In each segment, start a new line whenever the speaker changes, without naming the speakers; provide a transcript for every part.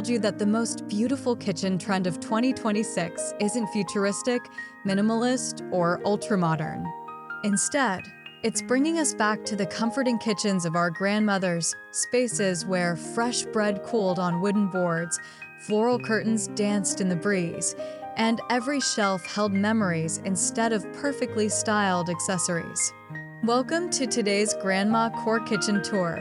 you that the most beautiful kitchen trend of 2026 isn't futuristic, minimalist, or ultra-modern. Instead, it's bringing us back to the comforting kitchens of our grandmothers, spaces where fresh bread cooled on wooden boards, floral curtains danced in the breeze, and every shelf held memories instead of perfectly styled accessories. Welcome to today's Grandmacore kitchen tour,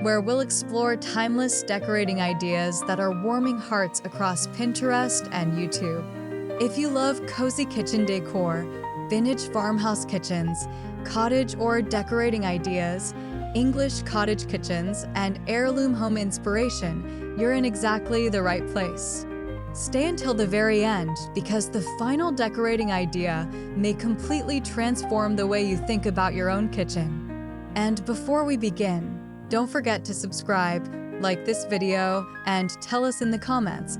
where we'll explore timeless decorating ideas that are warming hearts across Pinterest and YouTube. If you love cozy kitchen decor, vintage farmhouse kitchens, cottage or decorating ideas, English cottage kitchens, and heirloom home inspiration, you're in exactly the right place. Stay until the very end because the final decorating idea may completely transform the way you think about your own kitchen. And before we begin, don't forget to subscribe, like this video, and tell us in the comments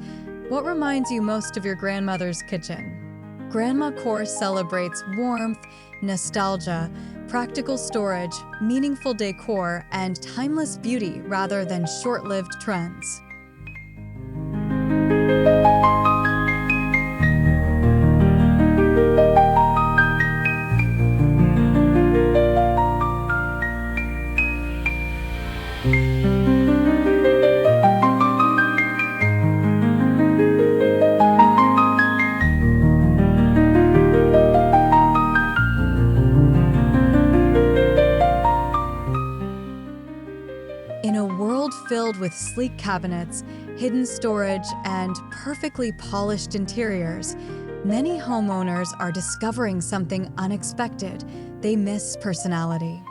what reminds you most of your grandmother's kitchen. Grandmacore celebrates warmth, nostalgia, practical storage, meaningful decor, and timeless beauty rather than short-lived trends. In a world filled with sleek cabinets, hidden storage, and perfectly polished interiors, many homeowners are discovering something unexpected. They miss personality.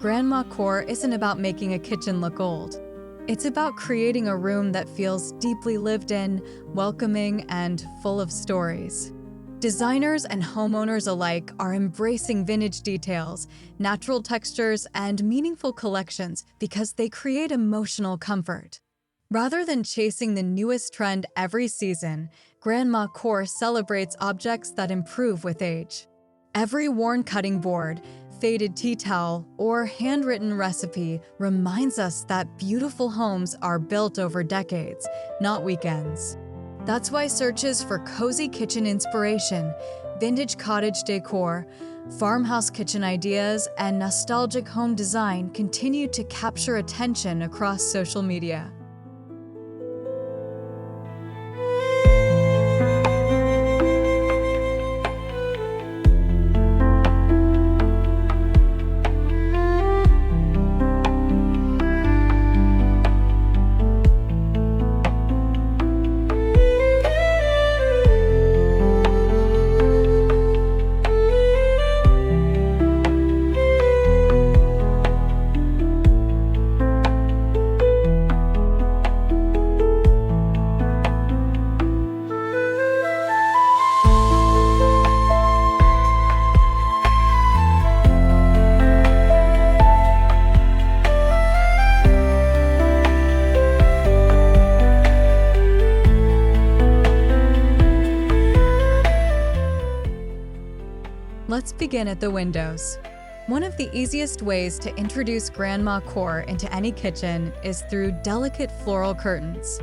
Grandmacore isn't about making a kitchen look old. It's about creating a room that feels deeply lived in, welcoming, and full of stories. Designers and homeowners alike are embracing vintage details, natural textures, and meaningful collections because they create emotional comfort. Rather than chasing the newest trend every season, Grandmacore celebrates objects that improve with age. Every worn cutting board, faded tea towel, or handwritten recipe reminds us that beautiful homes are built over decades, not weekends. That's why searches for cozy kitchen inspiration, vintage cottage decor, farmhouse kitchen ideas, and nostalgic home design continue to capture attention across social media. Let's begin at the windows. One of the easiest ways to introduce Grandmacore into any kitchen is through delicate floral curtains.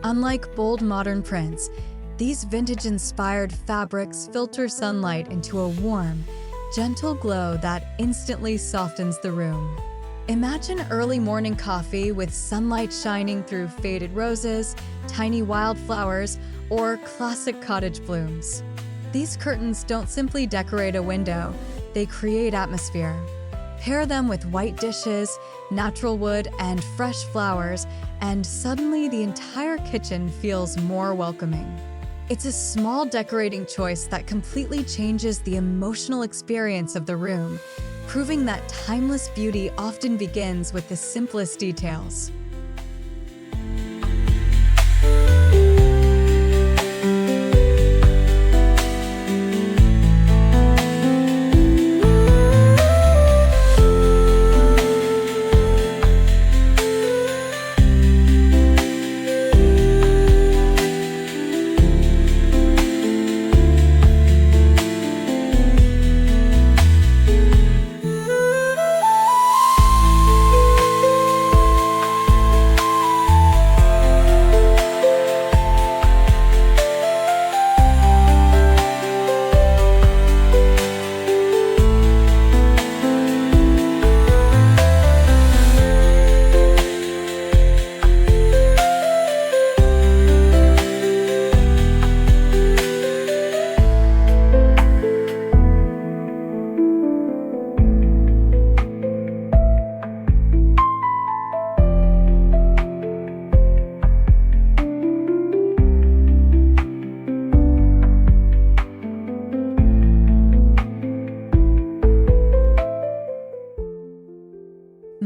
Unlike bold modern prints, these vintage-inspired fabrics filter sunlight into a warm, gentle glow that instantly softens the room. Imagine early morning coffee with sunlight shining through faded roses, tiny wildflowers, or classic cottage blooms. These curtains don't simply decorate a window, they create atmosphere. Pair them with white dishes, natural wood, and fresh flowers, and suddenly the entire kitchen feels more welcoming. It's a small decorating choice that completely changes the emotional experience of the room, proving that timeless beauty often begins with the simplest details.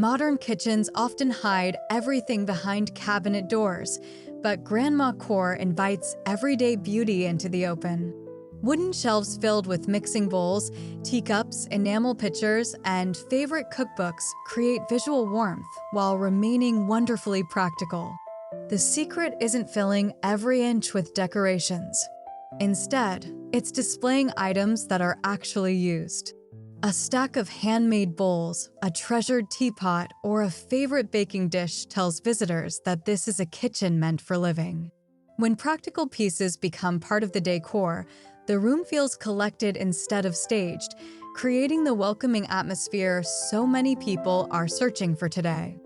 Modern kitchens often hide everything behind cabinet doors, but Grandmacore invites everyday beauty into the open. Wooden shelves filled with mixing bowls, teacups, enamel pitchers, and favorite cookbooks create visual warmth while remaining wonderfully practical. The secret isn't filling every inch with decorations. Instead, it's displaying items that are actually used. A stack of handmade bowls, a treasured teapot, or a favorite baking dish tells visitors that this is a kitchen meant for living. When practical pieces become part of the decor, the room feels collected instead of staged, creating the welcoming atmosphere so many people are searching for today.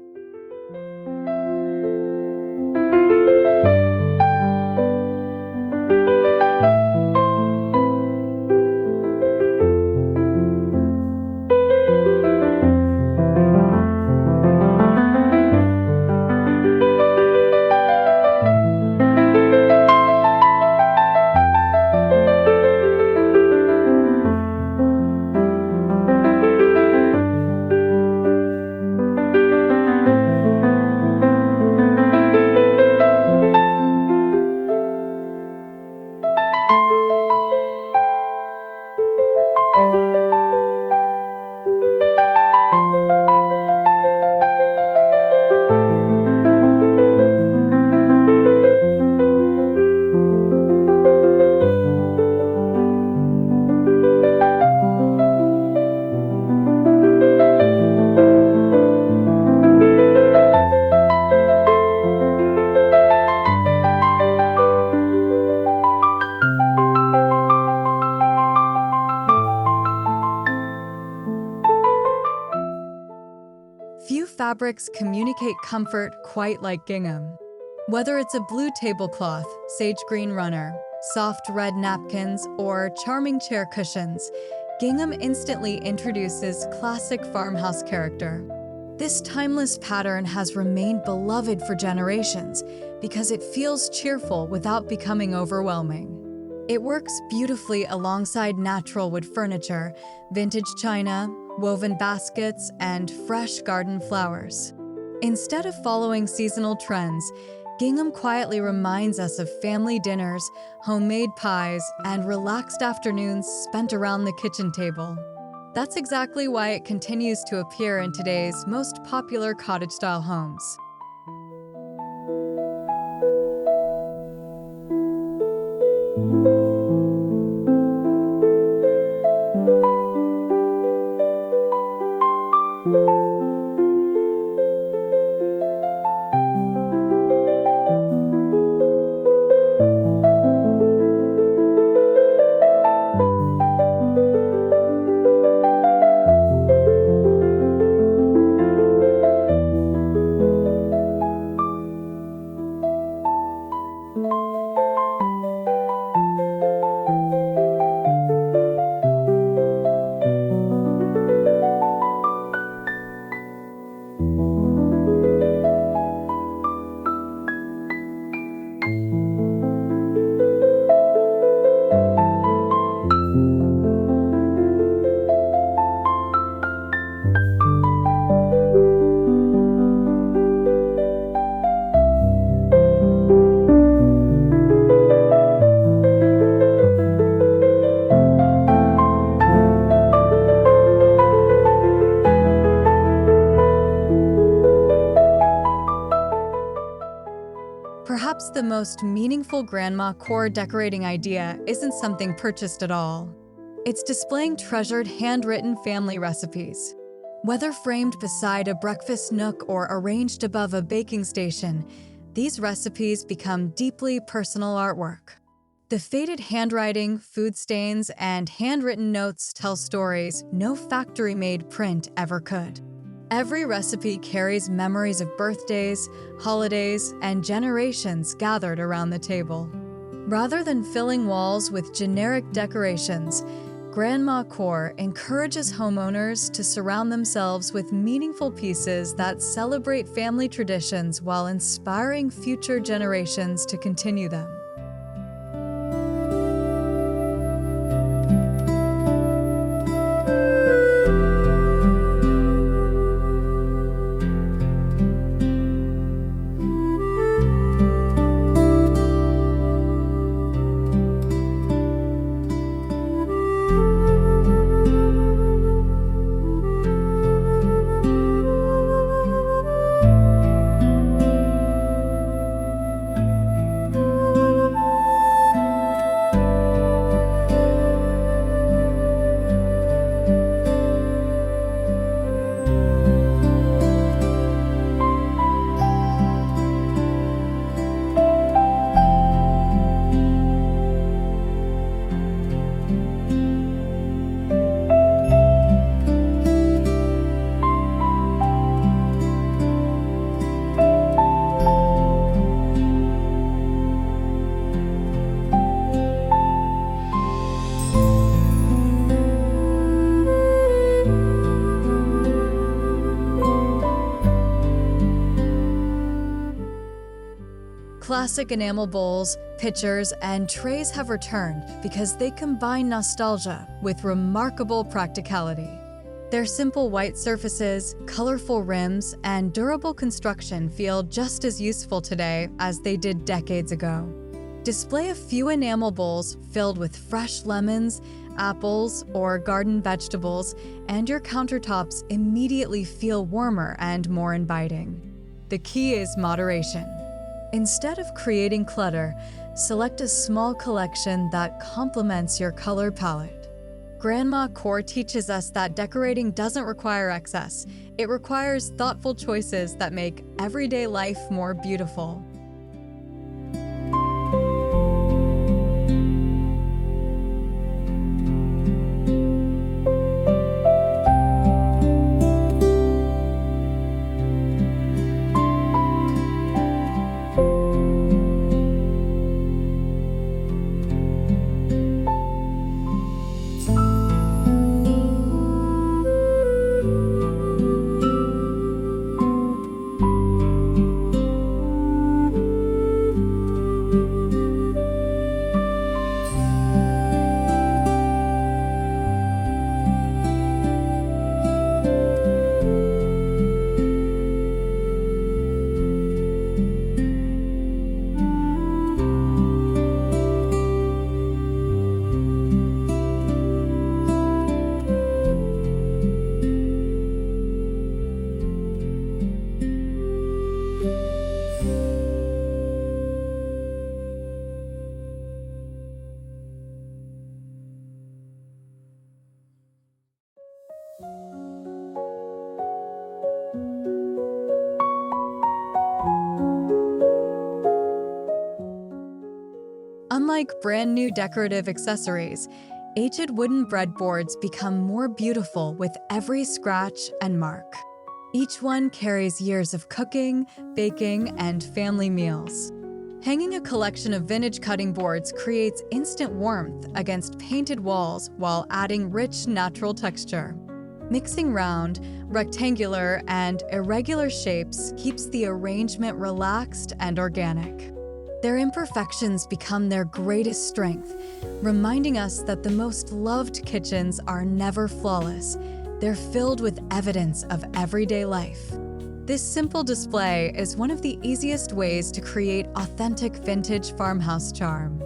Few fabrics communicate comfort quite like gingham. Whether it's a blue tablecloth, sage green runner, soft red napkins, or charming chair cushions, gingham instantly introduces classic farmhouse character. This timeless pattern has remained beloved for generations because it feels cheerful without becoming overwhelming. It works beautifully alongside natural wood furniture, vintage china, woven baskets, and fresh garden flowers. Instead of following seasonal trends, gingham quietly reminds us of family dinners, homemade pies, and relaxed afternoons spent around the kitchen table. That's exactly why it continues to appear in today's most popular cottage-style homes. Perhaps the most meaningful Grandmacore decorating idea isn't something purchased at all. It's displaying treasured handwritten family recipes. Whether framed beside a breakfast nook or arranged above a baking station, these recipes become deeply personal artwork. The faded handwriting, food stains, and handwritten notes tell stories no factory-made print ever could. Every recipe carries memories of birthdays, holidays, and generations gathered around the table. Rather than filling walls with generic decorations, Grandmacore encourages homeowners to surround themselves with meaningful pieces that celebrate family traditions while inspiring future generations to continue them. Classic enamel bowls, pitchers, and trays have returned because they combine nostalgia with remarkable practicality. Their simple white surfaces, colorful rims, and durable construction feel just as useful today as they did decades ago. Display a few enamel bowls filled with fresh lemons, apples, or garden vegetables, and your countertops immediately feel warmer and more inviting. The key is moderation. Instead of creating clutter, select a small collection that complements your color palette. Grandmacore teaches us that decorating doesn't require excess. It requires thoughtful choices that make everyday life more beautiful. Unlike brand new decorative accessories, aged wooden breadboards become more beautiful with every scratch and mark. Each one carries years of cooking, baking, and family meals. Hanging a collection of vintage cutting boards creates instant warmth against painted walls while adding rich natural texture. Mixing round, rectangular, and irregular shapes keeps the arrangement relaxed and organic. Their imperfections become their greatest strength, reminding us that the most loved kitchens are never flawless. They're filled with evidence of everyday life. This simple display is one of the easiest ways to create authentic vintage farmhouse charm.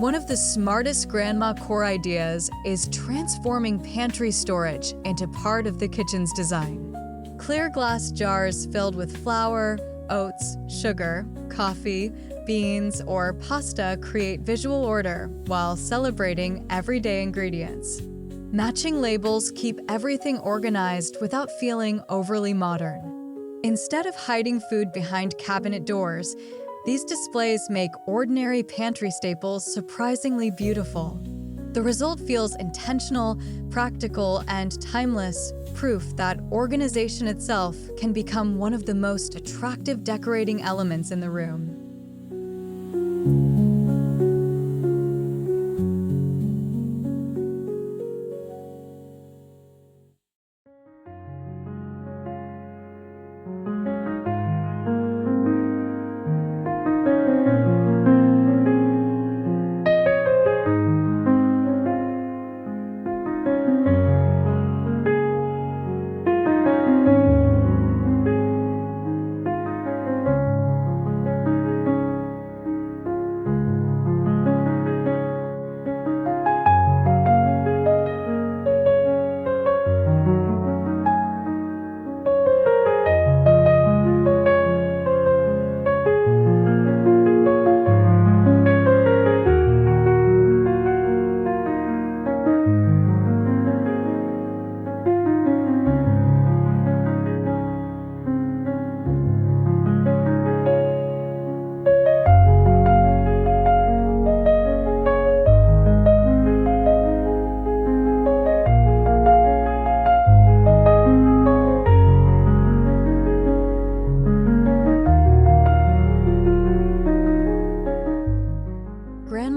One of the smartest Grandmacore ideas is transforming pantry storage into part of the kitchen's design. Clear glass jars filled with flour, oats, sugar, coffee, beans, or pasta create visual order while celebrating everyday ingredients. Matching labels keep everything organized without feeling overly modern. Instead of hiding food behind cabinet doors, these displays make ordinary pantry staples surprisingly beautiful. The result feels intentional, practical, and timeless, proof that organization itself can become one of the most attractive decorating elements in the room.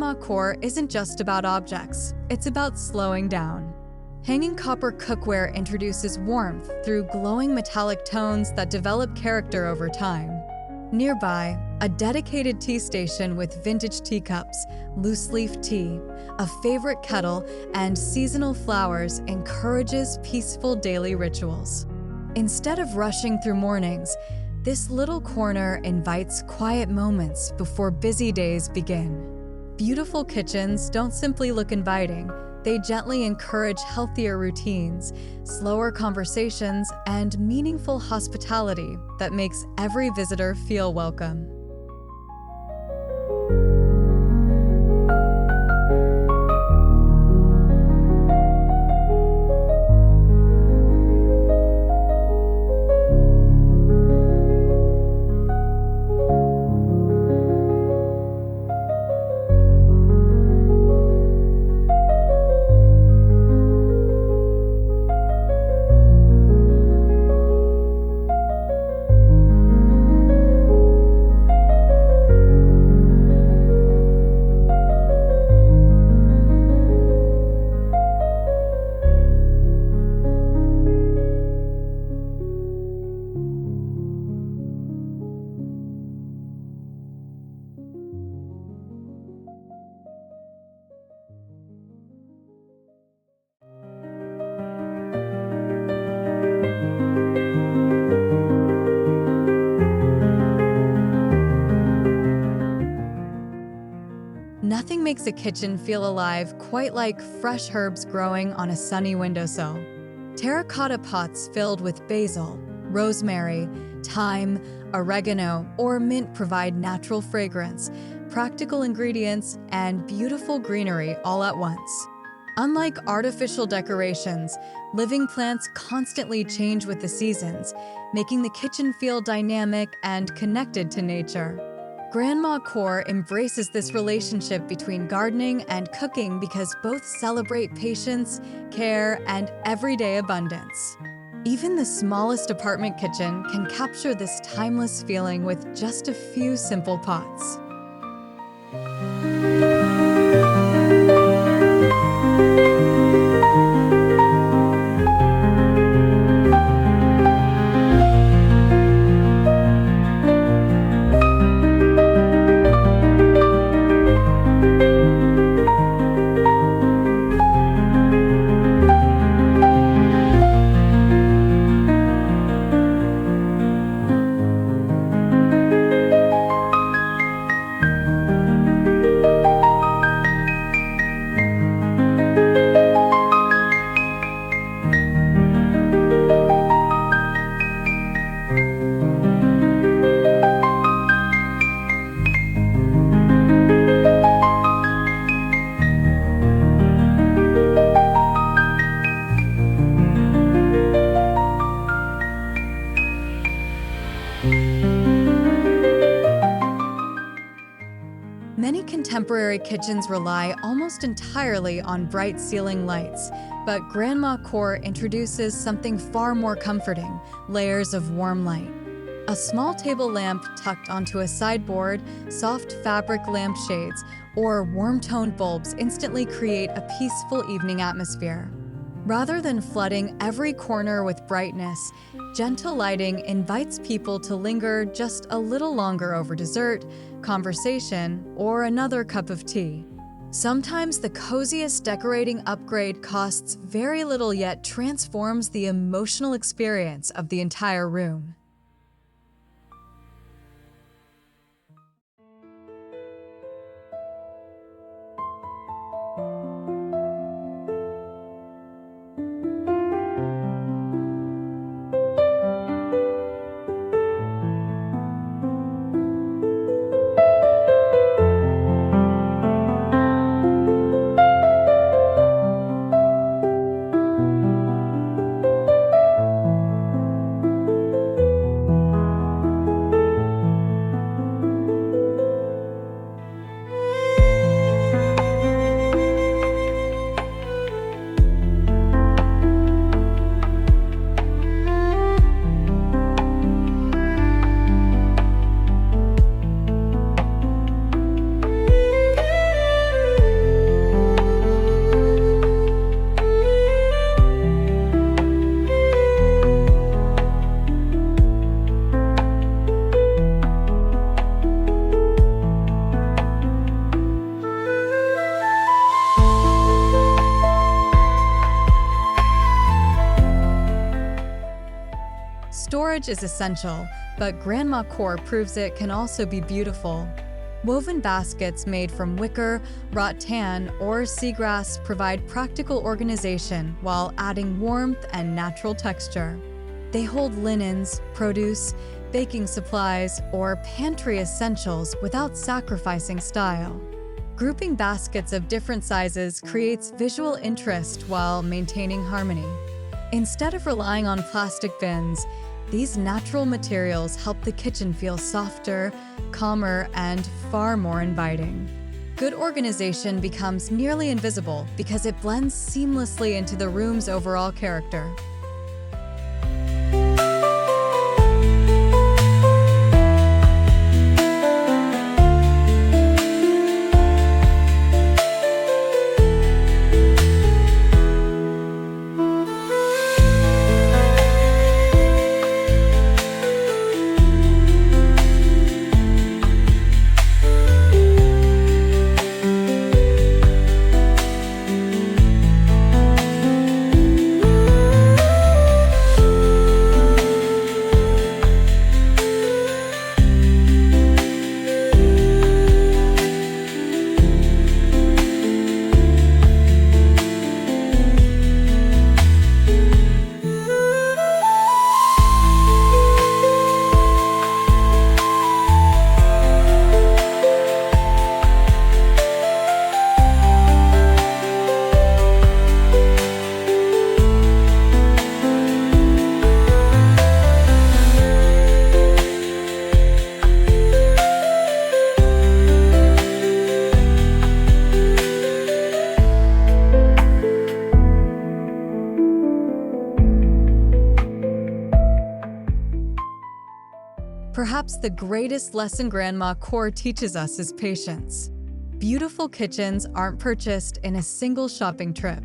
Grandmacore isn't just about objects, it's about slowing down. Hanging copper cookware introduces warmth through glowing metallic tones that develop character over time. Nearby, a dedicated tea station with vintage teacups, loose-leaf tea, a favorite kettle, and seasonal flowers encourages peaceful daily rituals. Instead of rushing through mornings, this little corner invites quiet moments before busy days begin. Beautiful kitchens don't simply look inviting, they gently encourage healthier routines, slower conversations, and meaningful hospitality that makes every visitor feel welcome. Nothing makes a kitchen feel alive quite like fresh herbs growing on a sunny windowsill. Terracotta pots filled with basil, rosemary, thyme, oregano, or mint provide natural fragrance, practical ingredients, and beautiful greenery all at once. Unlike artificial decorations, living plants constantly change with the seasons, making the kitchen feel dynamic and connected to nature. Grandmacore embraces this relationship between gardening and cooking because both celebrate patience, care, and everyday abundance. Even the smallest apartment kitchen can capture this timeless feeling with just a few simple pots. Many contemporary kitchens rely almost entirely on bright ceiling lights, but Grandmacore introduces something far more comforting: layers of warm light. A small table lamp tucked onto a sideboard, soft fabric lampshades, or warm-toned bulbs instantly create a peaceful evening atmosphere. Rather than flooding every corner with brightness, gentle lighting invites people to linger just a little longer over dessert, conversation, or another cup of tea. Sometimes the coziest decorating upgrade costs very little yet transforms the emotional experience of the entire room. Storage is essential, but Grandmacore proves it can also be beautiful. Woven baskets made from wicker, rattan, or seagrass provide practical organization while adding warmth and natural texture. They hold linens, produce, baking supplies, or pantry essentials without sacrificing style. Grouping baskets of different sizes creates visual interest while maintaining harmony. Instead of relying on plastic bins, these natural materials help the kitchen feel softer, calmer, and far more inviting. Good organization becomes nearly invisible because it blends seamlessly into the room's overall character. Perhaps the greatest lesson Grandmacore teaches us is patience. Beautiful kitchens aren't purchased in a single shopping trip.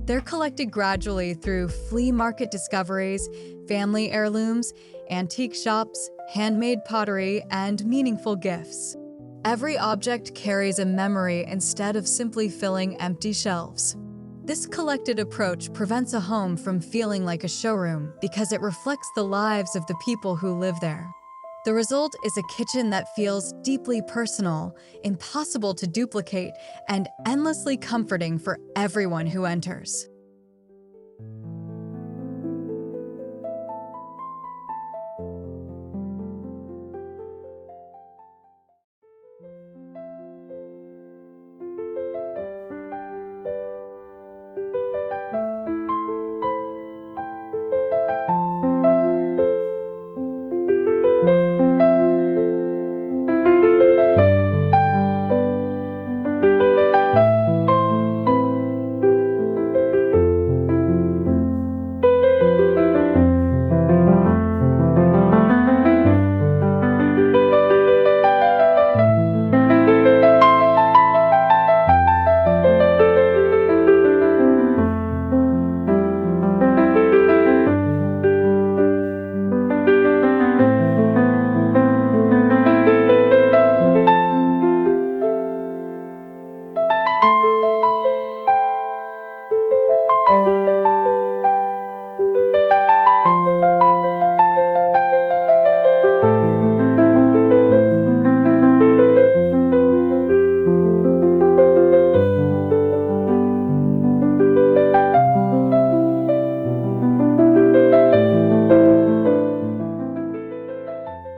They're collected gradually through flea market discoveries, family heirlooms, antique shops, handmade pottery, and meaningful gifts. Every object carries a memory instead of simply filling empty shelves. This collected approach prevents a home from feeling like a showroom because it reflects the lives of the people who live there. The result is a kitchen that feels deeply personal, impossible to duplicate, and endlessly comforting for everyone who enters.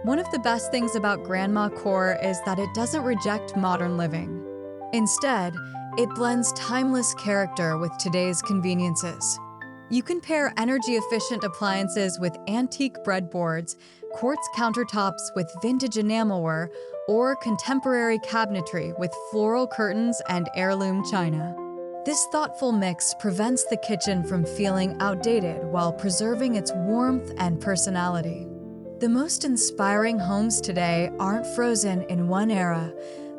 One of the best things about Grandmacore is that it doesn't reject modern living. Instead, it blends timeless character with today's conveniences. You can pair energy-efficient appliances with antique breadboards, quartz countertops with vintage enamelware, or contemporary cabinetry with floral curtains and heirloom china. This thoughtful mix prevents the kitchen from feeling outdated while preserving its warmth and personality. The most inspiring homes today aren't frozen in one era.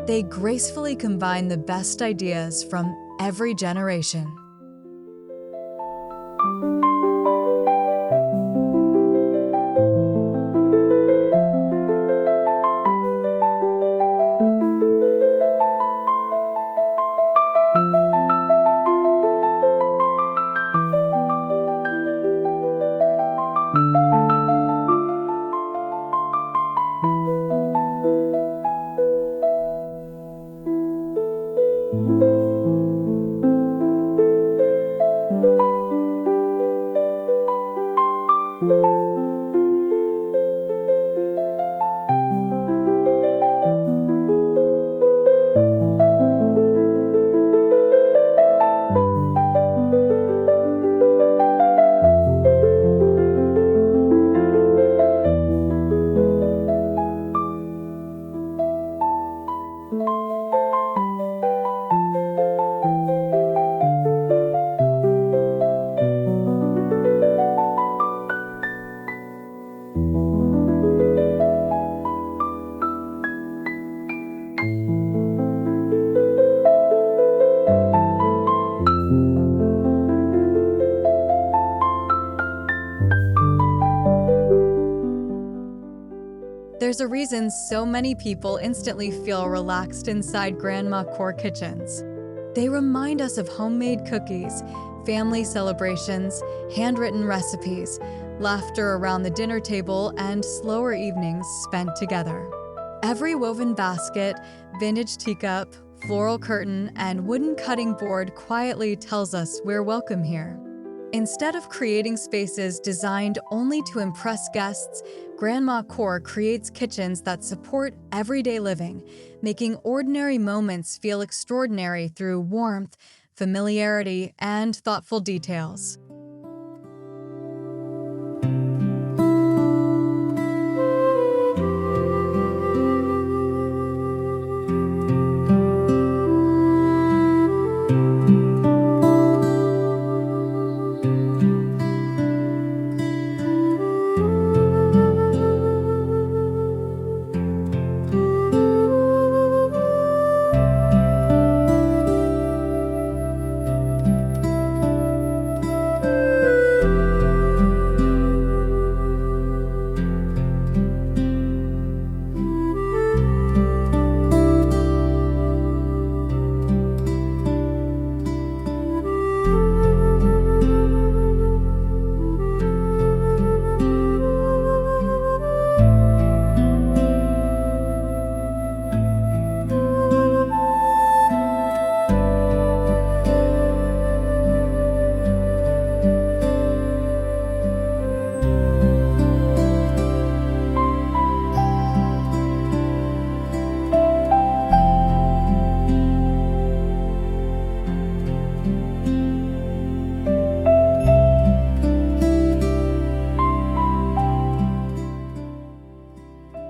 They gracefully combine the best ideas from every generation. There's a reason so many people instantly feel relaxed inside Grandmacore kitchens. They remind us of homemade cookies, family celebrations, handwritten recipes, laughter around the dinner table, and slower evenings spent together. Every woven basket, vintage teacup, floral curtain, and wooden cutting board quietly tells us we're welcome here. Instead of creating spaces designed only to impress guests, Grandmacore creates kitchens that support everyday living, making ordinary moments feel extraordinary through warmth, familiarity, and thoughtful details.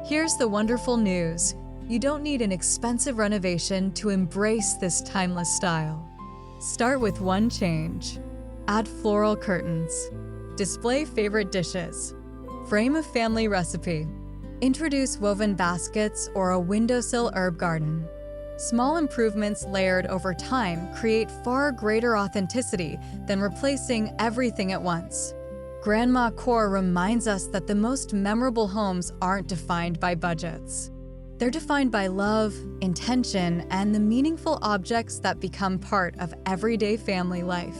Here's the wonderful news. You don't need an expensive renovation to embrace this timeless style. Start with one change. Add floral curtains. Display favorite dishes. Frame a family recipe. Introduce woven baskets or a windowsill herb garden. Small improvements layered over time create far greater authenticity than replacing everything at once. Grandmacore reminds us that the most memorable homes aren't defined by budgets. They're defined by love, intention, and the meaningful objects that become part of everyday family life.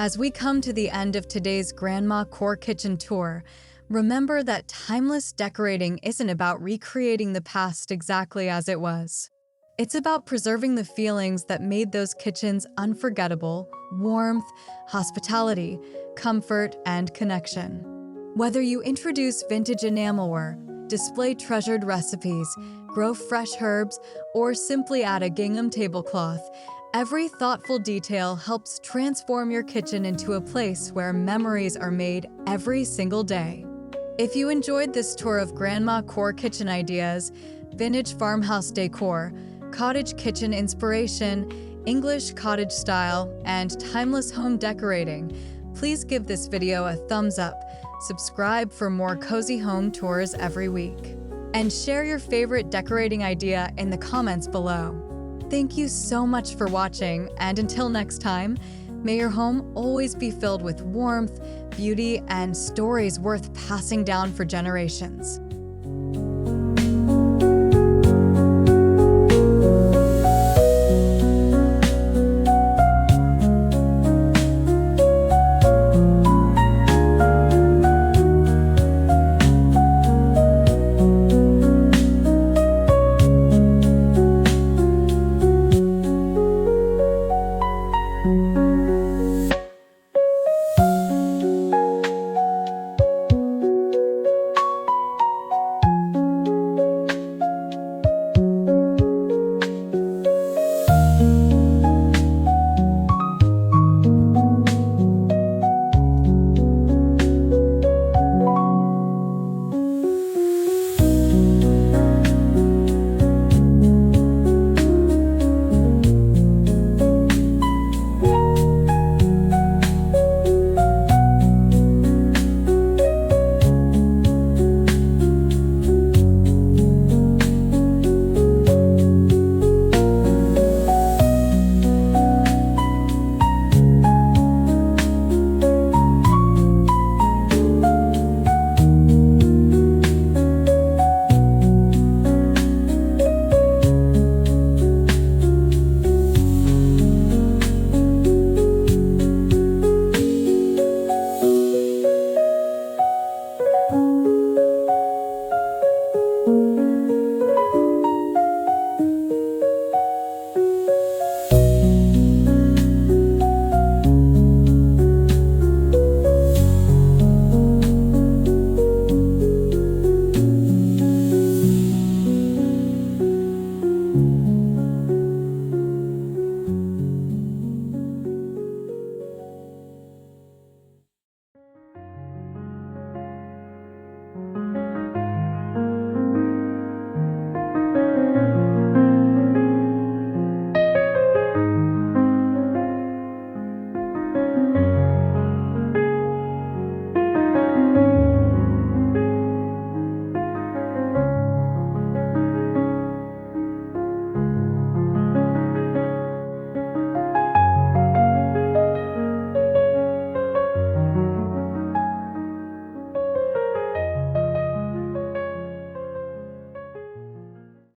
As we come to the end of today's Grandmacore kitchen tour, Remember that timeless decorating isn't about recreating the past exactly as it was. It's about preserving the feelings that made those kitchens unforgettable: warmth, hospitality, comfort, and connection. Whether you introduce vintage enamelware, display treasured recipes, grow fresh herbs, or simply add a gingham tablecloth, every thoughtful detail helps transform your kitchen into a place where memories are made every single day. If you enjoyed this tour of Grandmacore kitchen ideas, vintage farmhouse decor, cottage kitchen inspiration, English cottage style, and timeless home decorating, please give this video a thumbs up, subscribe for more cozy home tours every week, and share your favorite decorating idea in the comments below. Thank you so much for watching, and until next time, may your home always be filled with warmth, beauty, and stories worth passing down for generations.